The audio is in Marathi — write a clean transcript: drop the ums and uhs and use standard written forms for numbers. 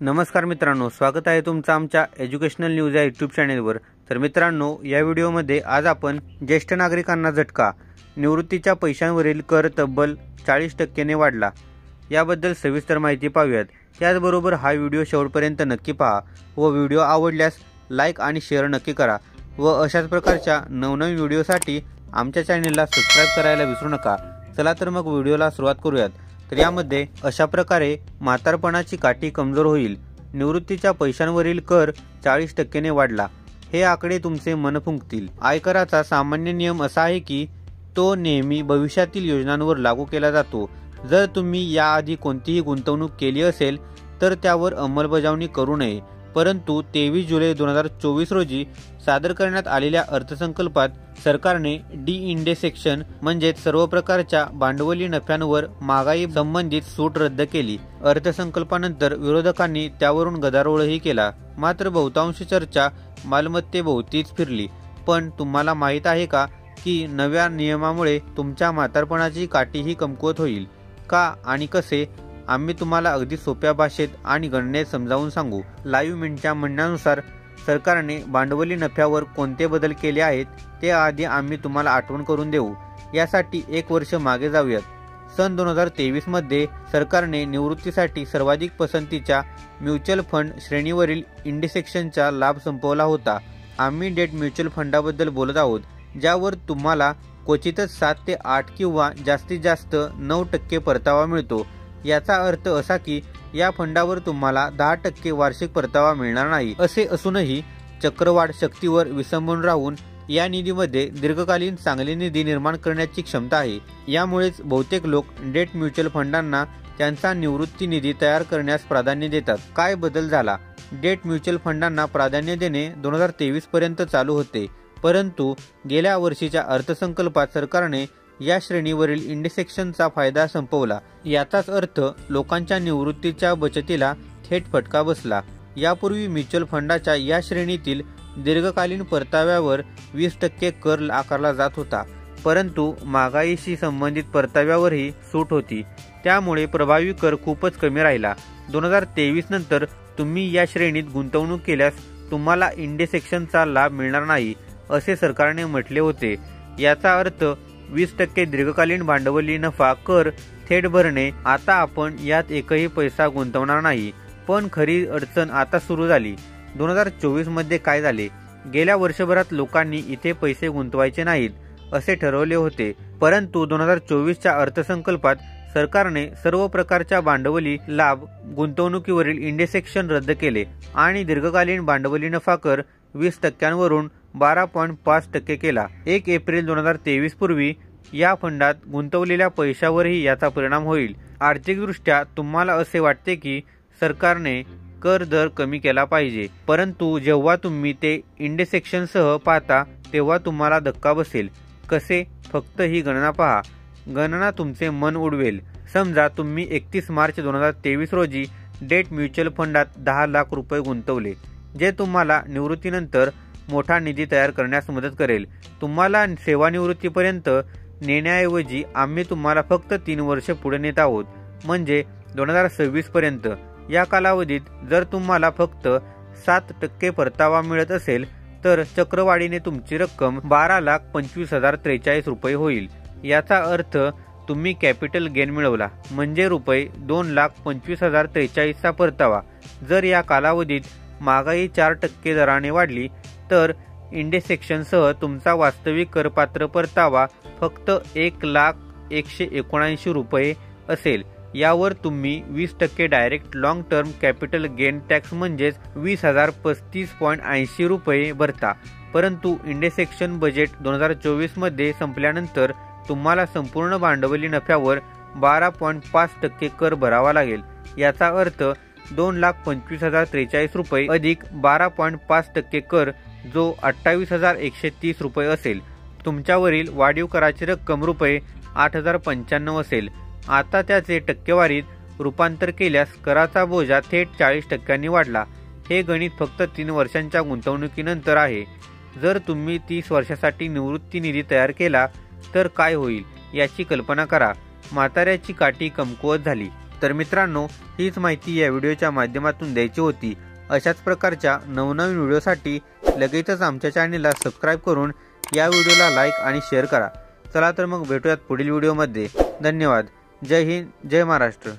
नमस्कार मित्रांनो, स्वागत आहे तुमचं आमच्या एज्युकेशनल न्यूज या यूट्यूब चॅनेलवर। तर मित्रांनो, या व्हिडिओमध्ये आज आपण ज्येष्ठ नागरिकांना झटका, निवृत्तीच्या पैशांवरील कर तब्बल 40% ने वाढला याबद्दल सविस्तर माहिती पाहूयात। त्याचबरोबर हा व्हिडिओ शेवटपर्यंत नक्की पहा व व्हिडिओ आवडल्यास लाईक आणि शेअर नक्की करा व अशाच प्रकारच्या नवनवीन व्हिडिओसाठी आमच्या चॅनेलला सबस्क्राइब करायला विसरू नका। चला तर मग व्हिडिओला सुरुवात करूयात। तर यामध्ये अशा प्रकारे म्हातारपणाची काठी कमजोर होईल, निवृत्तीच्या पैशांवरील कर 40% ने वाढला। हे आकडे तुमचे मन फुंकतील। आयकराचा सामान्य नियम असा आहे की तो नेहमी भविष्यातील योजनांवर लागू केला जातो। जर तुम्ही याआधी कोणतीही गुंतवणूक केली असेल तर त्यावर अंमलबजावणी करू नये, परंतु 23 जुलै 2024 रोजी सादर करण्यात आलेल्या अर्थसंकल्पात सरकारने डी-इंडेक्सेशन म्हणजे सर्व प्रकारच्या भांडवली नफ्यांवर महागाई संबंधित सूट रद्द केली। अर्थसंकल्पानंतर विरोधकांनी त्यावरून गदारोळही केला, मात्र बहुतांश चर्चा मालमत्तेभोवतीच फिरली। पण तुम्हाला माहित आहे का की नव्या नियमामुळे तुमच्या म्हातारपणाची काठीही कमकुवत होईल का आणि कसे? आम्ही तुम्हाला अगदी सोप्या भाषेत आणि गणनेत समजावून सांगू। लाईव्ह मिनिटच्या म्हणण्यानुसार सरकारने भांडवली नफ्यावर कोणते बदल केले आहेत ते आधी आम्ही तुम्हाला आठवण करून देऊ। यासाठी एक वर्ष मागे जाऊयात। सन 2023 मध्ये सरकारने निवृत्तीसाठी सर्वाधिक पसंतीच्या म्युच्युअल फंड श्रेणीवरील इंडेक्सेशनचा लाभ संपवला होता। आम्ही डेट म्युच्युअल फंडाबद्दल बोलत आहोत, ज्यावर तुम्हाला क्वचितच 7 ते 8 किंवा जास्तीत जास्त 9% परतावा मिळतो। याचा अर्थ असा की या फंडावर तुम्हाला 10% वार्षिक परतावा मिळणार नाही। असे असूनही चक्रवाढ शक्तीवर विसंबून राहून या निधीमध्ये दीर्घकालीन चांगले निधी निर्माण करण्याची क्षमता आहे। यामुळेच बहुतेक लोक डेट म्युच्युअल फंडांना त्यांचा निवृत्ती निधी तयार करण्यास प्राधान्य देतात। काय बदल झाला? डेट म्युच्युअल फंडांना प्राधान्य देणे 2023 पर्यंत चालू होते, परंतु गेल्या वर्षीच्या अर्थसंकल्पात सरकारने या श्रेणीवरील इंडेक्सेशनचा फायदा संपवला। याचाच अर्थ लोकांच्या निवृत्तीच्या बचतीला थेट फटका बसला। यापूर्वी म्युच्युअल फंडाच्या या श्रेणीतील दीर्घकालीन परताव्यावर 20% कर आकारला जात होता, परंतु महागाईशी संबंधित परताव्यावरही सूट होती, त्यामुळे प्रभावी कर खूपच कमी राहिला। 2023 नंतर तुम्ही या श्रेणीत गुंतवणूक केल्यास तुम्हाला इंडेक्सेशनचा लाभ मिळणार नाही, असे सरकारने म्हटले होते। याचा अर्थ 20% दीर्घकालीन भांडवली नफा कर थेट भरणे। आता आपण यात एकही पैसा गुंतवणार नाही। पण खरी अडचण आता सुरू झाली। 2024 मध्ये काय झाले? गेल्या वर्षभरात लोकांनी इथे पैसे गुंतवायचे नाहीत असे ठरवले होते, परंतु 2024च्या अर्थसंकल्पात सरकारने सर्व प्रकारच्या भांडवली लाभ गुंतवणुकीवरील इंडेक्सेशन रद्द केले आणि दीर्घकालीन भांडवली नफा कर 20% वरून 12.5% केला। 1 एप्रिल 2023 पूर्वी या फंडात गुंतवलेल्या पैशावरही याचा परिणाम होईल। आर्थिकदृष्ट्या तुम्हाला असे वाटते की सरकारने कर दर कमी केला पाहिजे, परंतु जेव्हा तुम्ही ते इंडेक्सेशनसह पाहता तेव्हा तुम्हाला धक्का बसेल। कसे? फक्त ही गणना पहा। गणना तुमचे मन उडवेल। समजा तुम्ही 31 मार्च 2023 रोजी डेट म्युच्युअल फंडात 10 लाख रुपये गुंतवले, जे तुम्हाला निवृत्तीनंतर मोठा निधी तयार करण्यास मदत करेल। तुम्हाला सेवानिवृत्तीपर्यंत नेण्याऐवजी आम्ही तुम्हाला फक्त 3 वर्ष पुढे नेत आहोत, म्हणजे 2026 पर्यंत। या कालावधीत जर तुम्हाला फक्त 7% परतावा मिळत असेल तर चक्रवाढीने तुमची रक्कम 12,25,043 रुपये होईल। याचा अर्थ तुम्ही कॅपिटल गेन मिळवला, म्हणजे रुपये 2,25,043 चा परतावा। जर या कालावधीत महागाई 4% दराने वाढली तर इंडेक्सेशनसह तुमचा वास्तविक करपात्र परतावा फक्त 1,01,79 रुपये असेल। यावर तुम्ही 20% direct long term capital gain tax म्हणजेच 20,035.80 रुपये भरता। परंतु इंडेक्सेशन बजेट 2024 मध्ये संपल्यानंतर तुम्हाला संपूर्ण भांडवली नफ्यावर 12.5% कर भरावा लागेल। याचा अर्थ 2,25,043 रुपये अधिक 12.5% कर, जो 28,130 रुपये असेल। तुमच्यावरील वाढीव कराची रक्कम रुपये 8,095 असेल। आता त्याचे टक्केवारीत रूपांतर केल्यास कराचा बोजा थेट 40% वाढला। हे गणित फक्त 3 वर्षांच्या गुंतवणुकीनंतर आहे। जर तुम्ही 30 वर्षासाठी निवृत्ती निधी तयार केला तर काय होईल याची कल्पना करा। म्हाताऱ्याची काठी कमकुवत झाली, तर मित्रांनो, हीच माहिती या व्हिडिओच्या माध्यमातून द्यायची होती। अशाच प्रकारच्या नवनवीन व्हिडिओसाठी लगेचच आमच्या चॅनलला सबस्क्राईब करून या व्हिडिओला लाईक आणि शेअर करा। चला तर मग भेटूयात पुढील व्हिडिओमध्ये। धन्यवाद। जय हिंद, जय महाराष्ट्र।